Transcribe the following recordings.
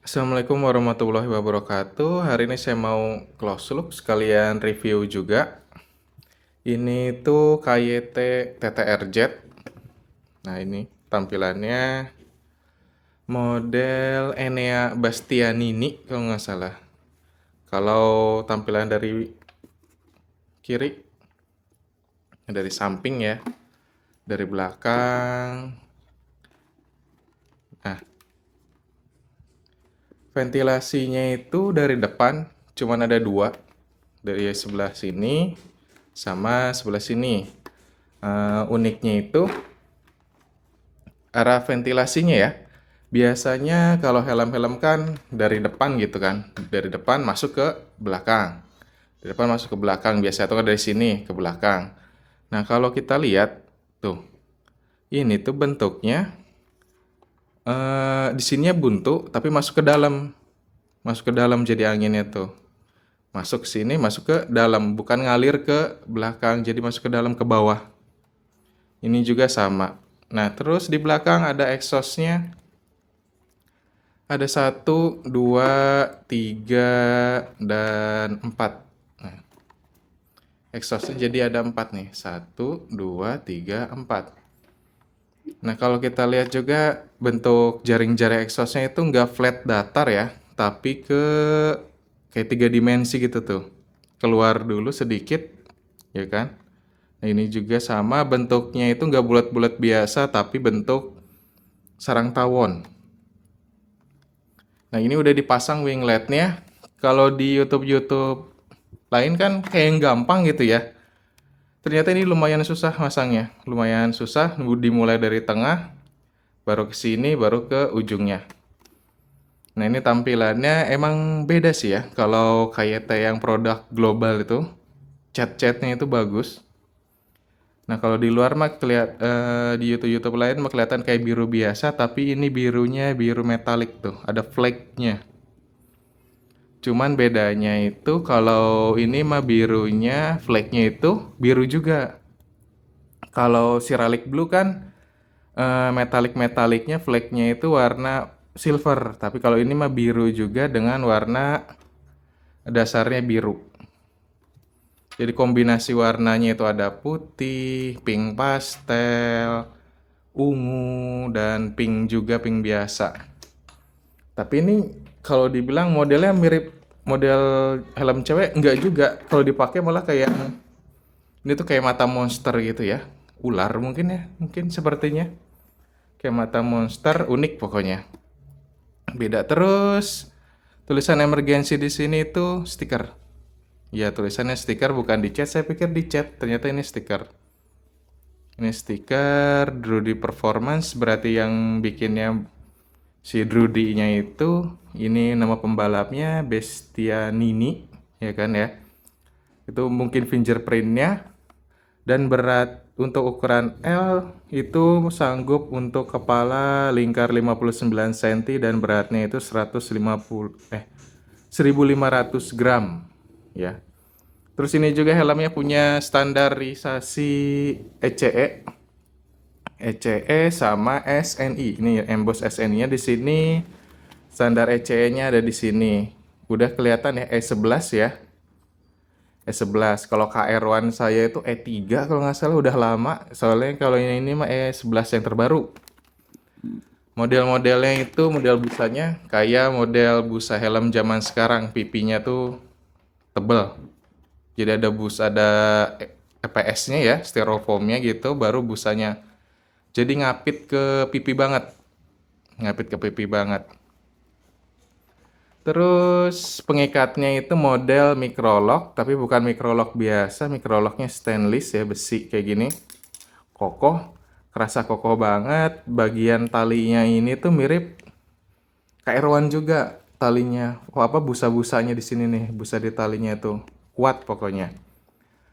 Assalamualaikum warahmatullahi wabarakatuh. Hari ini saya mau close look sekalian review juga. Ini tuh KYT TTRZ. Nah, ini tampilannya model Enea Bastianini kalau nggak salah. Kalau tampilan dari kiri, dari samping ya, dari belakang. Nah, ventilasinya itu dari depan cuman ada dua, dari sebelah sini sama sebelah sini. Uniknya itu arah ventilasinya ya. Biasanya kalau helm-helm kan dari depan gitu kan, dari depan masuk ke belakang. Dari depan masuk ke belakang biasa atau dari sini ke belakang. Nah, kalau kita lihat tuh, ini tuh bentuknya di sininya buntu tapi masuk ke dalam. Masuk ke dalam jadi anginnya tuh. Masuk ke sini, masuk ke dalam, bukan ngalir ke belakang, jadi masuk ke dalam ke bawah. Ini juga sama. Nah, terus di belakang ada exhaustnya. Ada 1, 2, 3, dan 4. Nah, exhaustnya jadi ada 4 nih. 1, 2, 3, 4. Nah, kalau kita lihat juga bentuk jaring-jaring exhaustnya itu nggak flat datar ya, tapi kayak 3 dimensi gitu tuh. Keluar dulu sedikit, ya kan? Nah, ini juga sama bentuknya itu nggak bulat-bulat biasa, tapi bentuk sarang tawon. Nah, ini udah dipasang wingletnya. Kalau di YouTube-YouTube lain kan kayak yang gampang gitu ya. Ternyata ini lumayan susah masangnya. Lumayan susah, dimulai dari tengah, baru ke sini, baru ke ujungnya. Nah, ini tampilannya emang beda sih ya. Kalau kayak yang produk global itu, cat-catnya itu bagus. Nah, kalau di luar mah di YouTube-YouTube lain mah kelihatan kayak biru biasa, tapi ini birunya biru metalik tuh, ada flake-nya. Cuman bedanya itu kalau ini mah birunya, flake-nya itu biru juga. Kalau Ceralic Blue kan metalik-metaliknya, flake-nya itu warna silver. Tapi kalau ini mah biru juga dengan warna dasarnya biru. Jadi kombinasi warnanya itu ada putih, pink pastel, ungu, dan pink juga, pink biasa. Tapi ini kalau dibilang modelnya mirip model helm cewek, enggak juga. Kalau dipakai malah kayak ini tuh kayak mata monster gitu ya. Ular mungkin ya, mungkin sepertinya. Kayak mata monster, unik pokoknya. Beda terus. Tulisan emergency di sini itu stiker. Ya, tulisannya stiker bukan di cat. Saya pikir di cat, ternyata ini stiker. Ini stiker Drudy Performance, berarti yang bikinnya si Drudy-nya itu, ini nama pembalapnya Bastianini, ya kan ya. Itu mungkin fingerprintnya. Dan berat untuk ukuran L itu sanggup untuk kepala lingkar 59 cm dan beratnya itu 1500 gram ya. Terus ini juga helmnya punya standarisasi ECE. ECE sama SNI. Ini emboss SNI-nya di sini. Standar ECE-nya ada di sini. Udah kelihatan ya E11 ya. E11. Kalau KR1 saya itu E3 kalau nggak salah, udah lama. Soalnya kalau ini mah E11 yang terbaru. Model-modelnya itu model busanya kayak model busa helm zaman sekarang. Pipinya tuh tebel. Jadi ada EPS-nya ya, styrofoamnya gitu, baru busanya. Jadi ngapit ke pipi banget. Ngapit ke pipi banget. Terus pengikatnya itu model microlock, tapi bukan microlock biasa, microlocknya stainless ya, besi kayak gini. Kokoh, kerasa kokoh banget. Bagian talinya ini tuh mirip KR1 juga talinya. Oh, apa busa-busanya di sini nih, busa di talinya tuh kuat pokoknya.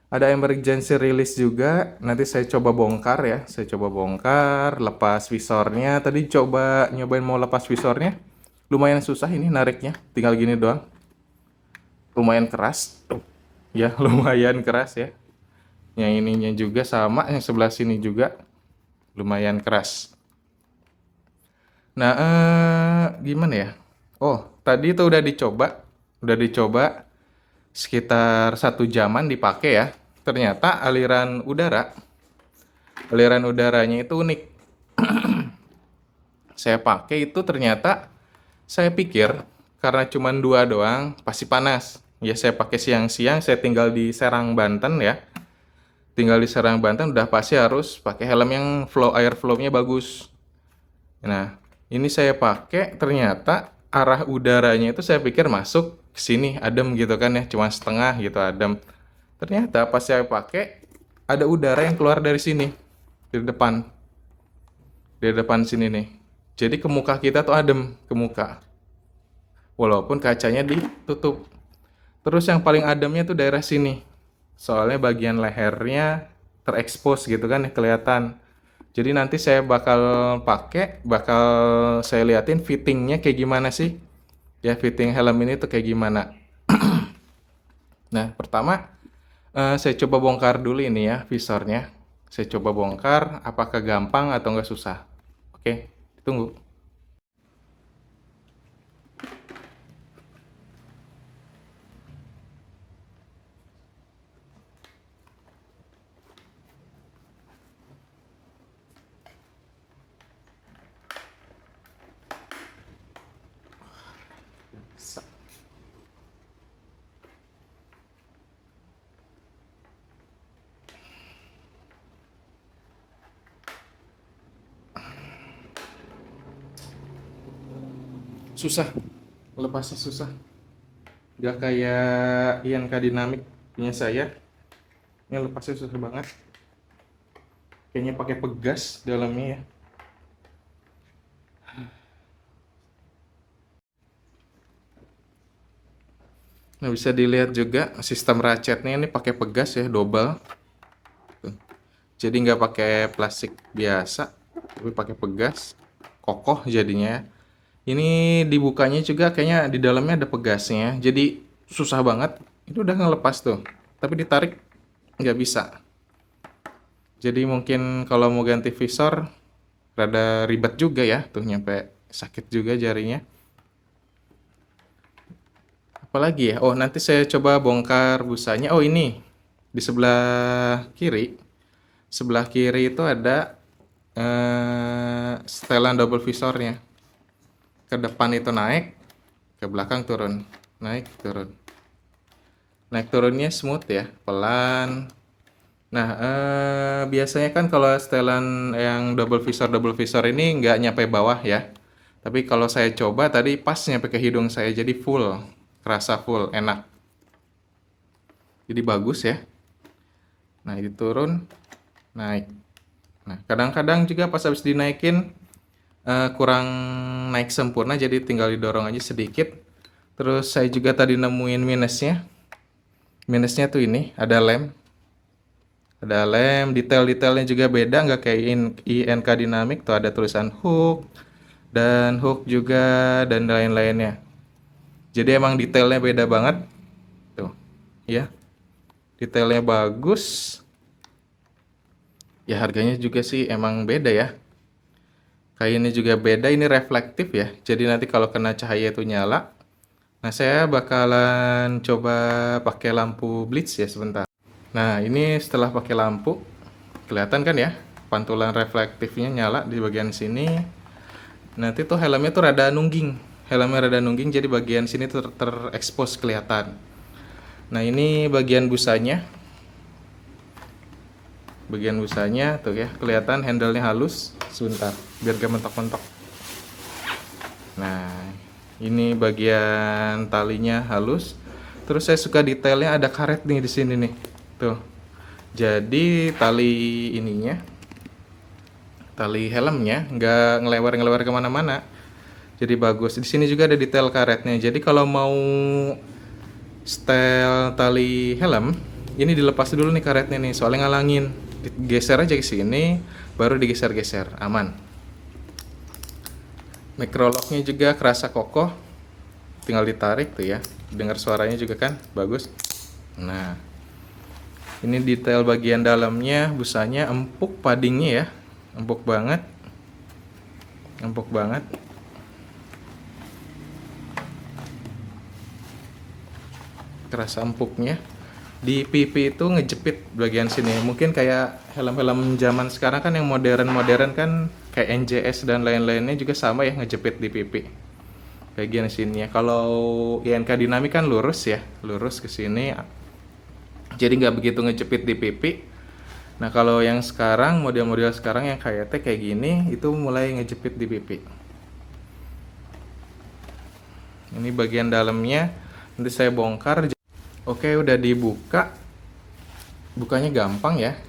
Ada emergency release juga. Nanti saya coba bongkar ya. Saya coba bongkar, lepas visornya. Tadi coba nyobain mau lepas visornya. Lumayan susah ini nariknya. Tinggal gini doang. Lumayan keras. Ya, lumayan keras ya. Yang ininya juga sama, yang sebelah sini juga lumayan keras. Nah, gimana ya? Oh, tadi itu udah dicoba sekitar 1 jaman dipakai ya. Ternyata aliran udaranya itu unik. Saya pakai itu ternyata saya pikir karena cuma 2 doang pasti panas. Ya saya pakai siang-siang, saya tinggal di Serang, Banten ya. Tinggal di Serang, Banten udah pasti harus pakai helm yang air flow-nya bagus. Nah, ini saya pakai ternyata arah udaranya itu saya pikir masuk ke sini adem gitu kan ya, cuma setengah gitu adem. Ternyata pas saya pakai ada udara yang keluar dari sini, dari depan, dari depan sini nih. Jadi ke muka kita tuh adem ke muka, walaupun kacanya ditutup. Terus yang paling ademnya tuh daerah sini, soalnya bagian lehernya terekspos gitu kan ya kelihatan. Jadi nanti saya bakal saya liatin fittingnya kayak gimana sih. Ya fitting helm ini tuh kayak gimana. Nah pertama saya coba bongkar dulu ini ya visornya. Saya coba bongkar, apakah gampang atau nggak susah. Oke, tunggu. Susah, lepasnya susah. Nggak kayak INK Dynamic punya saya. Ini lepasnya susah banget. Kayaknya pakai pegas dalamnya ya. Nah, bisa dilihat juga sistem ratchetnya ini pakai pegas ya, double. Tuh. Jadi nggak pakai plastik biasa, tapi pakai pegas. Kokoh jadinya. Ini dibukanya juga kayaknya di dalamnya ada pegasnya. Jadi susah banget. Itu udah ngelepas tuh. Tapi ditarik nggak bisa. Jadi mungkin kalau mau ganti visor rada ribet juga ya. Tuh nyampe sakit juga jarinya. Apalagi ya? Oh, nanti saya coba bongkar busanya. Oh, ini di sebelah kiri. Sebelah kiri itu ada setelan double visornya. Ke depan itu naik, ke belakang turun. Naik, turun. Naik turunnya smooth ya, pelan. Nah, biasanya kan kalau setelan yang double visor ini nggak nyampe bawah ya. Tapi kalau saya coba tadi pas nyampe ke hidung saya, jadi full. Kerasa full, enak. Jadi bagus ya. Nah, ini turun, naik. Nah, kadang-kadang juga pas habis dinaikin kurang naik sempurna, jadi tinggal didorong aja sedikit. Terus saya juga tadi nemuin minusnya. Minusnya tuh ini, ada lem. Ada lem, detail-detailnya juga beda, nggak kayak INK Dynamic. Tuh ada tulisan hook, dan hook juga, dan lain-lainnya. Jadi emang detailnya beda banget. Tuh, ya. Detailnya bagus. Ya harganya juga sih emang beda ya. Kainnya juga beda, ini reflektif ya. Jadi nanti kalau kena cahaya itu nyala. Nah, saya bakalan coba pakai lampu blitz ya sebentar. Nah, ini setelah pakai lampu, kelihatan kan ya? Pantulan reflektifnya nyala di bagian sini. Nanti tuh helmnya tuh rada nungging. Helmnya rada nungging, jadi bagian sini tuh terekspos kelihatan. Nah, ini bagian busanya. Bagian busanya tuh ya, kelihatan handle-nya halus. Sebentar, biar gak mentok-mentok. Nah, ini bagian talinya halus. Terus saya suka detailnya ada karet nih di sini nih. Tuh. Jadi tali ininya, tali helmnya nggak ngelewer-ngelewer kemana-mana. Jadi bagus. Di sini juga ada detail karetnya. Jadi kalau mau setel tali helm, ini dilepas dulu nih karetnya nih, soalnya ngalangin. Digeser aja ke sini, baru digeser-geser, aman. Microlocknya juga kerasa kokoh, tinggal ditarik tuh ya, dengar suaranya juga kan bagus. Nah, ini detail bagian dalamnya, busanya empuk, paddingnya ya, empuk banget, empuk banget. kerasa empuknya. Di pipi itu ngejepit bagian sini. Mungkin kayak helm-helm zaman sekarang kan yang modern-modern kan kayak NJS dan lain-lainnya juga sama ya, ngejepit di pipi. Bagian sini ya. Kalau INK Dynamic kan lurus ya, lurus ke sini. Jadi nggak begitu ngejepit di pipi. Nah kalau yang sekarang, model-model sekarang yang kayak kayak gini, itu mulai ngejepit di pipi. Ini bagian dalamnya, nanti saya bongkar. Oke, udah dibuka. Bukanya gampang ya.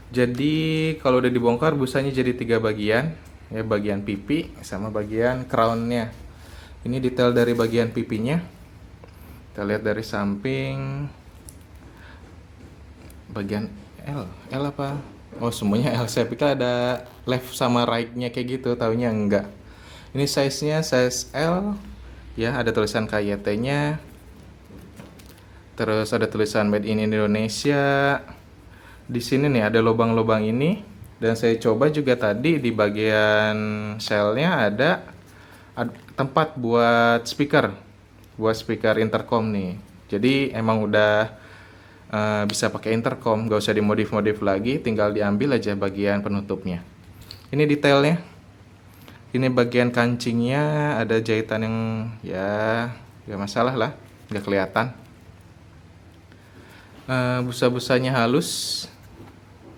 Jadi kalau udah dibongkar, busanya jadi 3 bagian. Ya, bagian pipi sama bagian crownnya. Ini detail dari bagian pipinya. Kita lihat dari samping. Bagian L apa? Oh, semuanya L. Saya pikir ada left sama right-nya kayak gitu, taunya enggak. Ini size-nya size L. Ya, ada tulisan KYT-nya. Terus ada tulisan Made in Indonesia. Di sini nih ada lubang-lubang ini. Dan saya coba juga tadi di bagian shell-nya ada tempat buat speaker. Buat speaker intercom nih. Jadi emang udah bisa pakai intercom, gak usah dimodif-modif lagi, tinggal diambil aja bagian penutupnya. Ini detailnya. Ini bagian kancingnya ada jahitan yang ya gak masalah lah, gak kelihatan. Busa-busanya halus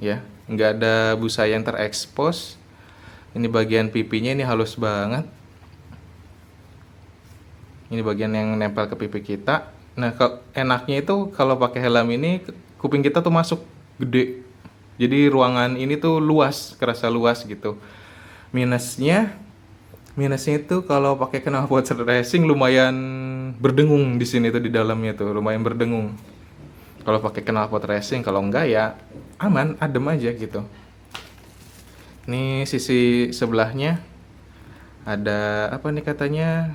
ya, nggak ada busa yang terekspos. Ini bagian pipinya ini halus banget. Ini bagian yang nempel ke pipi kita. Nah, enaknya itu kalau pakai helm ini kuping kita tuh masuk gede. Jadi ruangan ini tuh luas, kerasa luas gitu. Minusnya itu kalau pakai knalpot racing lumayan berdengung di sini tuh, di dalamnya tuh lumayan berdengung. Kalau pakai knalpot racing, kalau enggak ya aman, adem aja gitu. Ini sisi sebelahnya ada apa nih katanya?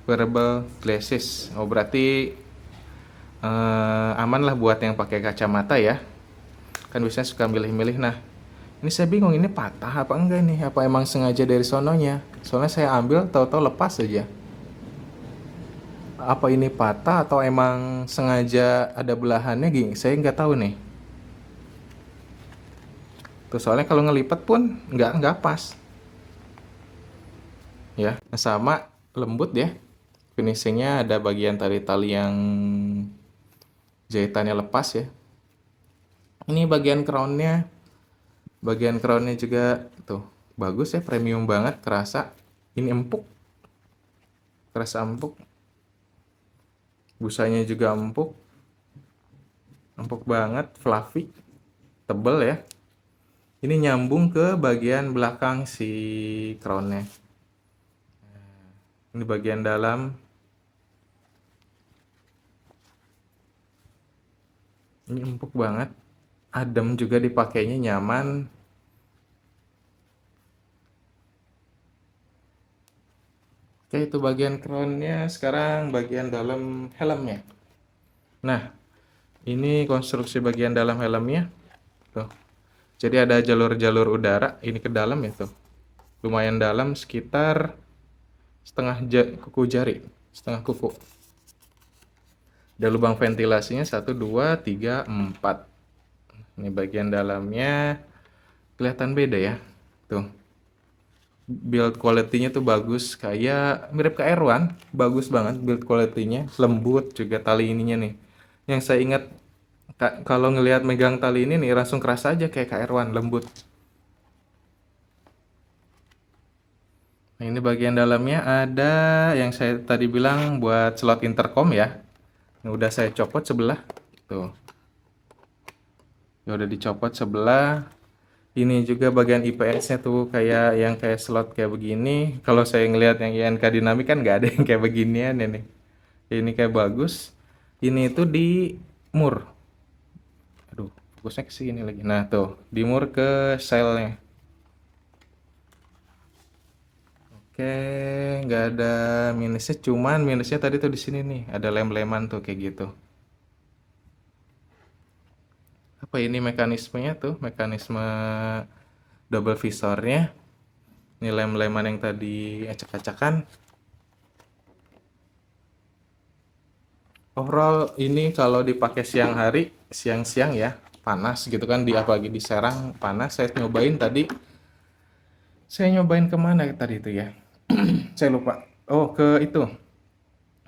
Wearable glasses. Oh, berarti aman lah buat yang pakai kacamata ya. Kan biasanya suka milih-milih. Nah, ini saya bingung ini patah apa enggak nih? Apa emang sengaja dari sononya? Soalnya saya ambil tahu-tahu lepas aja. Apa ini patah atau emang sengaja ada belahannya gini? Saya nggak tahu nih. Tuh soalnya kalau ngelipat pun nggak pas. Ya, sama lembut ya. Finishingnya ada bagian tali-tali yang jahitannya lepas ya. Ini bagian crownnya juga tuh bagus ya, premium banget, kerasa. Ini empuk, kerasa empuk. Busanya juga empuk banget, fluffy, tebel ya. Ini nyambung ke bagian belakang si crownnya. Ini bagian dalam. Ini empuk banget, adem juga dipakainya, nyaman. Oke, itu bagian crownnya. Sekarang bagian dalam helmnya. Nah, ini konstruksi bagian dalam helmnya. Tuh. Jadi ada jalur-jalur udara. Ini ke dalam ya tuh. Lumayan dalam, sekitar kuku jari. Setengah kuku. Ada lubang ventilasinya 1, 2, 3, 4. Ini bagian dalamnya. Kelihatan beda ya. Tuh. Build quality-nya tuh bagus, kayak mirip ke Air1, bagus banget build quality-nya, lembut juga tali ininya nih. Yang saya ingat kalau ngelihat megang tali ini nih langsung kerasa aja kayak KR1, lembut. Nah, ini bagian dalamnya ada yang saya tadi bilang buat slot intercom ya. Yang udah saya copot sebelah. Tuh. Ya udah dicopot sebelah. Ini juga bagian IPS-nya tuh kayak slot kayak begini. Kalau saya ngelihat yang INK Dynamic kan nggak ada yang kayak beginian ini. Ini kayak bagus. Ini tuh di mur. Aduh, fokusnya ke sini lagi. Nah, tuh, di mur ke shell-nya. Oke, nggak ada minusnya, cuman minusnya tadi tuh di sini nih, ada lem-leman tuh kayak gitu. Apa ini mekanismenya tuh? Mekanisme double visornya. Ini lem-leman yang tadi acak-acakan. Overall ini kalau dipakai siang hari, siang-siang ya, panas gitu kan, apalagi di Serang panas. Saya nyobain kemana tadi itu ya? Saya lupa. Oh, ke itu.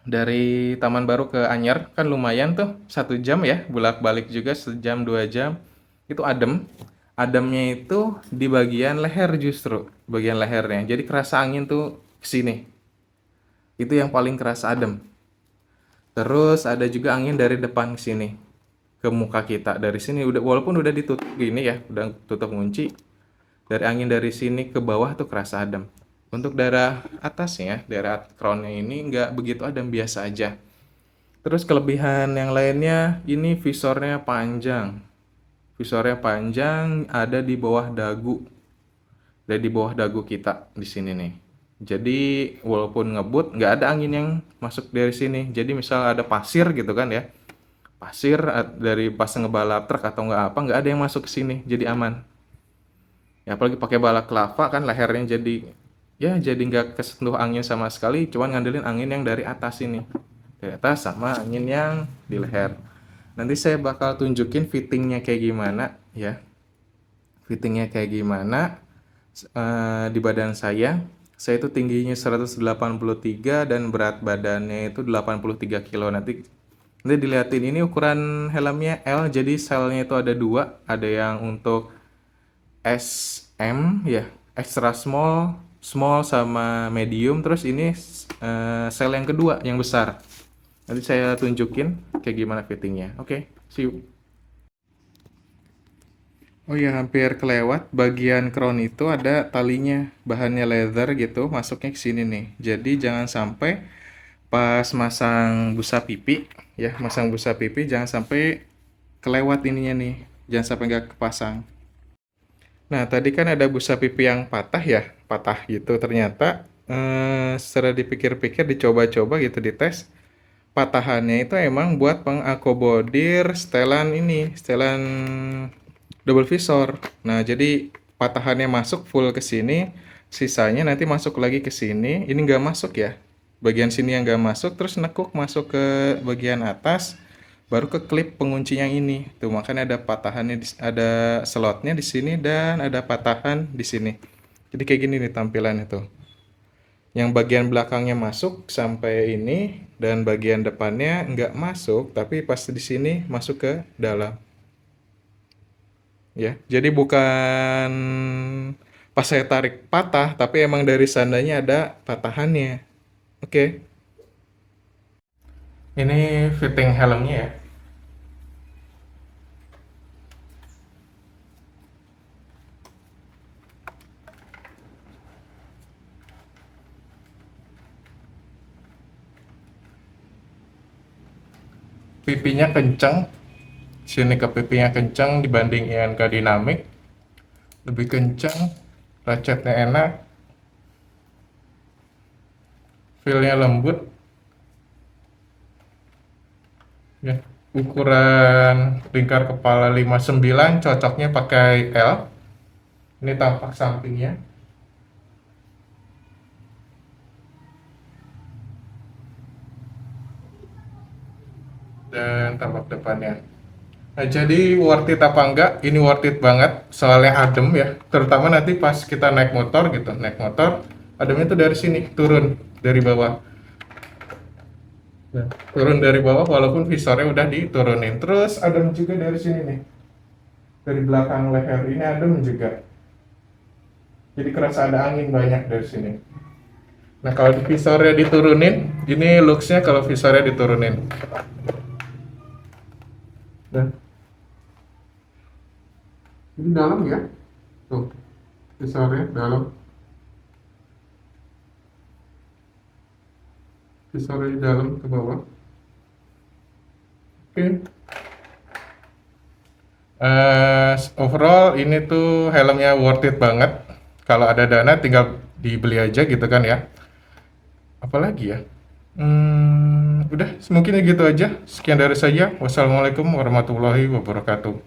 Dari Taman Baru ke Anyer kan lumayan tuh 1 jam ya, bolak-balik juga 1 jam 2 jam. Itu adem. Ademnya itu di bagian leher justru, bagian lehernya. Jadi kerasa angin tuh ke sini. Itu yang paling kerasa adem. Terus ada juga angin dari depan ke sini, ke muka kita. Dari sini udah, walaupun udah ditutup gini ya, udah tutup kunci. Dari angin dari sini ke bawah tuh kerasa adem. Untuk daerah atasnya, daerah crownnya ini nggak begitu adem, biasa aja. Terus kelebihan yang lainnya, ini visornya panjang. Visornya panjang, ada di bawah dagu. Ada di bawah dagu kita di sini nih. Jadi walaupun ngebut, nggak ada angin yang masuk dari sini. Jadi misal ada pasir gitu kan ya, pasir dari pas ngebalap truk atau nggak ada yang masuk ke sini. Jadi aman. Ya apalagi pakai balaclava kan, lehernya jadi nggak kesentuh angin sama sekali. Cuman ngandelin angin yang dari atas ini, dari atas sama angin yang di leher. Nanti saya bakal tunjukin fittingnya kayak gimana ya, fittingnya kayak gimana di badan saya. Saya itu tingginya 183 dan berat badannya itu 83 kilo. Nanti dilihatin ini ukuran helmnya L, jadi selnya itu ada dua, ada yang untuk SM ya, extra small, small sama medium. Terus ini sel yang kedua yang besar. Nanti saya tunjukin kayak gimana fittingnya. Oke, see you. Oh ya, hampir kelewat. Bagian crown itu ada talinya, bahannya leather gitu, masuknya ke sini nih. Jadi jangan sampai pas masang busa pipi, ya, masang busa pipi jangan sampai kelewat ininya nih. Jangan sampai nggak kepasang. Nah, tadi kan ada busa pipi yang patah ya, patah gitu. Ternyata setelah dipikir-pikir, dicoba-coba gitu, dites, patahannya itu emang buat pengakomodir setelan ini, setelan double visor. Nah, jadi patahannya masuk full ke sini, sisanya nanti masuk lagi ke sini. Ini nggak masuk ya, bagian sini yang nggak masuk, terus nekuk masuk ke bagian atas, baru ke klip pengunci yang ini. Tuh, makanya ada patahannya, ada slotnya di sini dan ada patahan di sini. Jadi kayak gini nih tampilan itu. Yang bagian belakangnya masuk sampai ini dan bagian depannya nggak masuk, tapi pas di sini masuk ke dalam. Ya, jadi bukan pas saya tarik patah, tapi emang dari sananya ada patahannya. Oke. Ini fitting helmnya ya. Pipinya kenceng, sini ke pipinya kenceng dibanding yang ke dinamik. Lebih kenceng, ratchetnya enak, feel-nya lembut. Ya, ukuran lingkar kepala 59, cocoknya pakai L. Ini tampak sampingnya. Dan tampak depannya. Nah, jadi worth it apa enggak? Ini worth it banget, soalnya adem ya. Terutama nanti pas kita naik motor gitu, naik motor, ademnya tuh dari sini, turun dari bawah. Nah, turun dari bawah walaupun visornya udah diturunin. Terus adem juga dari sini nih, dari belakang leher ini adem juga. Jadi kerasa ada angin banyak dari sini. Nah, kalau di visornya diturunin, ini looks-nya kalau visornya diturunin. Nah, ini dalam ya, tuh visornya dalam, visornya di dalam ke bawah. Oke. Overall ini tuh helmnya worth it banget. Kalau ada dana tinggal dibeli aja gitu kan ya. Apalagi ya? Udah, mungkin gitu aja. Sekian dari saya. Wassalamualaikum warahmatullahi wabarakatuh.